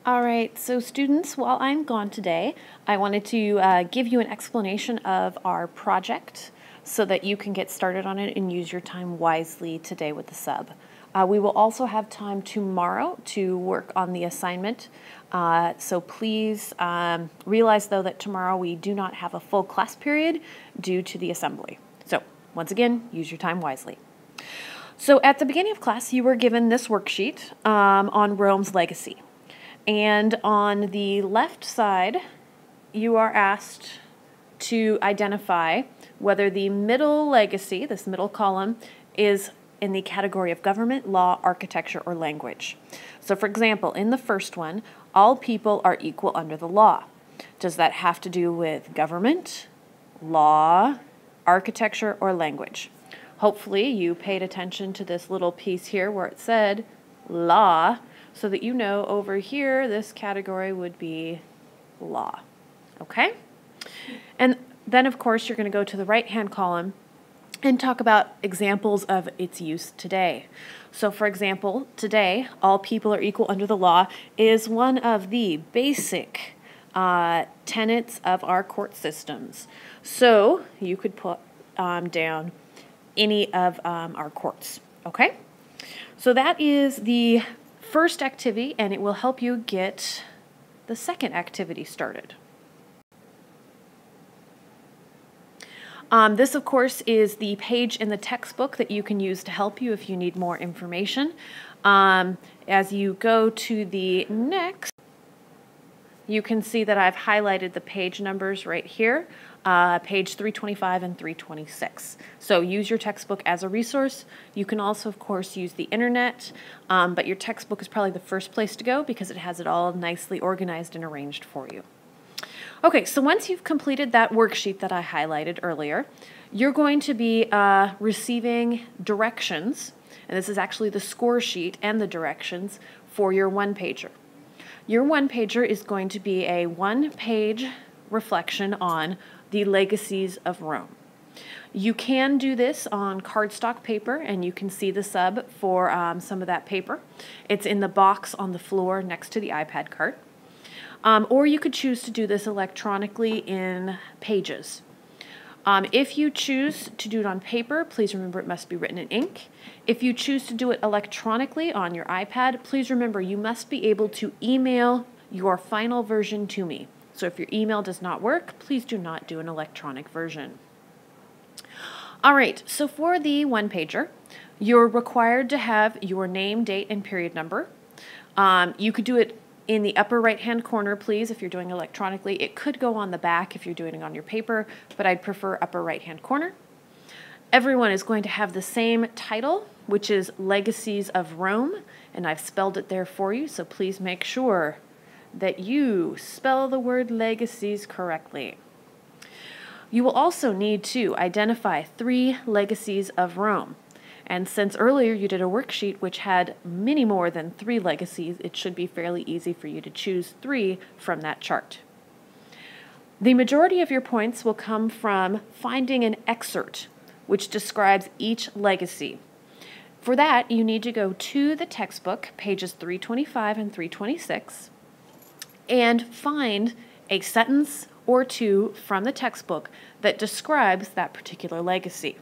All right, so students, while I'm gone today, I wanted to give you an explanation of our project so that you can get started on it and use your time wisely today with the sub. We will also have time tomorrow to work on the assignment, so please realize though that tomorrow we do not have a full class period due to the assembly. So once again, use your time wisely. So at the beginning of class, you were given this worksheet on Rome's legacy. And on the left side, you are asked to identify whether the middle legacy, this middle column, is in the category of government, law, architecture, or language. So for example, in the first one, all people are equal under the law. Does that have to do with government, law, architecture, or language? Hopefully you paid attention to this little piece here where it said law, so that you know over here this category would be law. Okay? And then of course you're going to go to the right-hand column and talk about examples of its use today. So for example, today, all people are equal under the law is one of the basic tenets of our court systems. So you could put down any of our courts. Okay? So that is the first activity, and it will help you get the second activity started. This, of course, is the page in the textbook that you can use to help you if you need more information. As you go to the next, you can see that I've highlighted the page numbers right here, page 325 and 326. So use your textbook as a resource. You can also, of course, use the internet, but your textbook is probably the first place to go because it has it all nicely organized and arranged for you. Okay, so once you've completed that worksheet that I highlighted earlier, you're going to be receiving directions, and this is actually the score sheet and the directions for your one-pager. Your one-pager is going to be a one-page reflection on the legacies of Rome. You can do this on cardstock paper, and you can see the sub for some of that paper. It's in the box on the floor next to the iPad cart. Or you could choose to do this electronically in Pages. If you choose to do it on paper, please remember it must be written in ink. If you choose to do it electronically on your iPad, please remember you must be able to email your final version to me. So if your email does not work, please do not do an electronic version. All right, so for the one-pager, you're required to have your name, date, and period number. You could do it in the upper right-hand corner, please, if you're doing electronically. It could go on the back if you're doing it on your paper, but I'd prefer upper right-hand corner. Everyone is going to have the same title, which is Legacies of Rome, and I've spelled it there for you, so please make sure that you spell the word legacies correctly. You will also need to identify 3 legacies of Rome. And since earlier you did a worksheet which had many more than 3 legacies, it should be fairly easy for you to choose 3 from that chart. The majority of your points will come from finding an excerpt which describes each legacy. For that, you need to go to the textbook, pages 325 and 326, and find a sentence or 2 from the textbook that describes that particular legacy.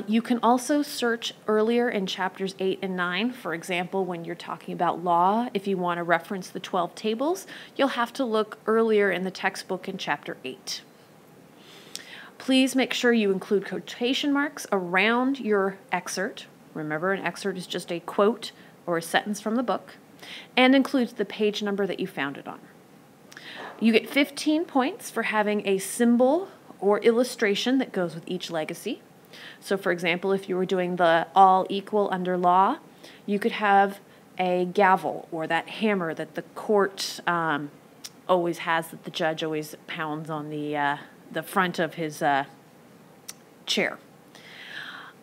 You can also search earlier in chapters 8 and 9. For example, when you're talking about law, if you want to reference the 12 tables, you'll have to look earlier in the textbook in chapter 8. Please make sure you include quotation marks around your excerpt. Remember, an excerpt is just a quote or a sentence from the book, and includes the page number that you found it on. You get 15 points for having a symbol or illustration that goes with each legacy. So for example, if you were doing the all equal under law, you could have a gavel or that hammer that the court always has, that the judge always pounds on the front of his chair.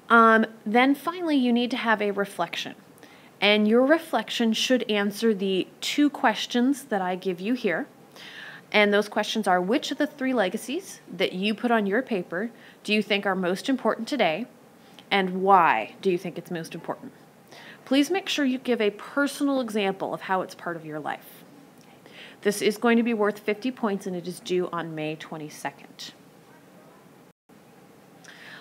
Then finally, you need to have a reflection. And your reflection should answer the 2 questions that I give you here. And those questions are, which of the 3 legacies that you put on your paper do you think are most important today? And why do you think it's most important? please make sure you give a personal example of how it's part of your life. This is going to be worth 50 points, and it is due on May 22nd.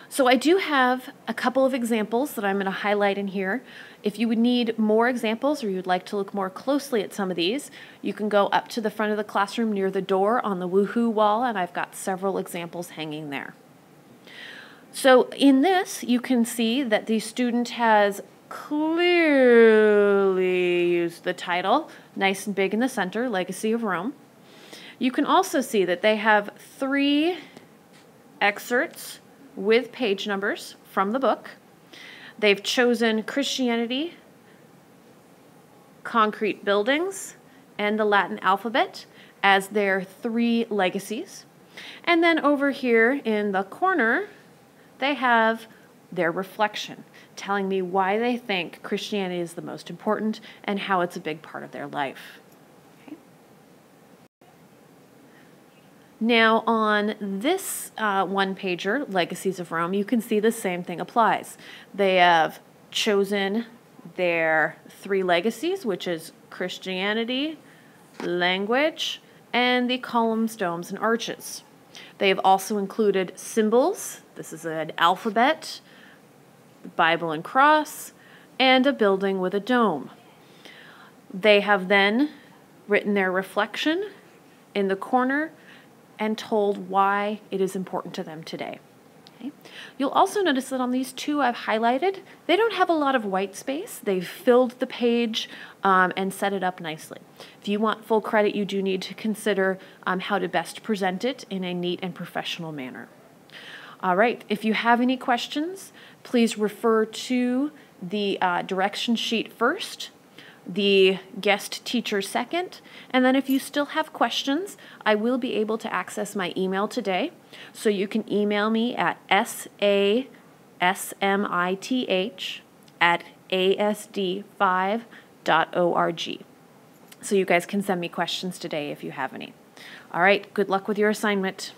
So I do have a couple of examples that I'm going to highlight in here. If you would need more examples or you'd like to look more closely at some of these, you can go up to the front of the classroom near the door on the Woohoo wall, and I've got several examples hanging there. So in this, you can see that the student has clearly used the title, nice and big in the center, Legacy of Rome. You can also see that they have 3 excerpts with page numbers from the book. They've chosen Christianity, concrete buildings, and the Latin alphabet as their 3 legacies. And then over here in the corner, they have their reflection, telling me why they think Christianity is the most important and how it's a big part of their life. Now on this one-pager, Legacies of Rome, you can see the same thing applies. They have chosen their 3 legacies, which is Christianity, language, and the columns, domes, and arches. They have also included symbols. This is an alphabet, Bible and cross, and a building with a dome. They have then written their reflection in the corner and told why it is important to them today. Okay. You'll also notice that on these 2 I've highlighted, they don't have a lot of white space. They've filled the page and set it up nicely. If you want full credit, you do need to consider how to best present it in a neat and professional manner. All right, if you have any questions, please refer to the direction sheet first, the guest teacher second, and then if you still have questions, I will be able to access my email today. So you can email me at sasmith@asd5.org. So you guys can send me questions today if you have any. All right, good luck with your assignment.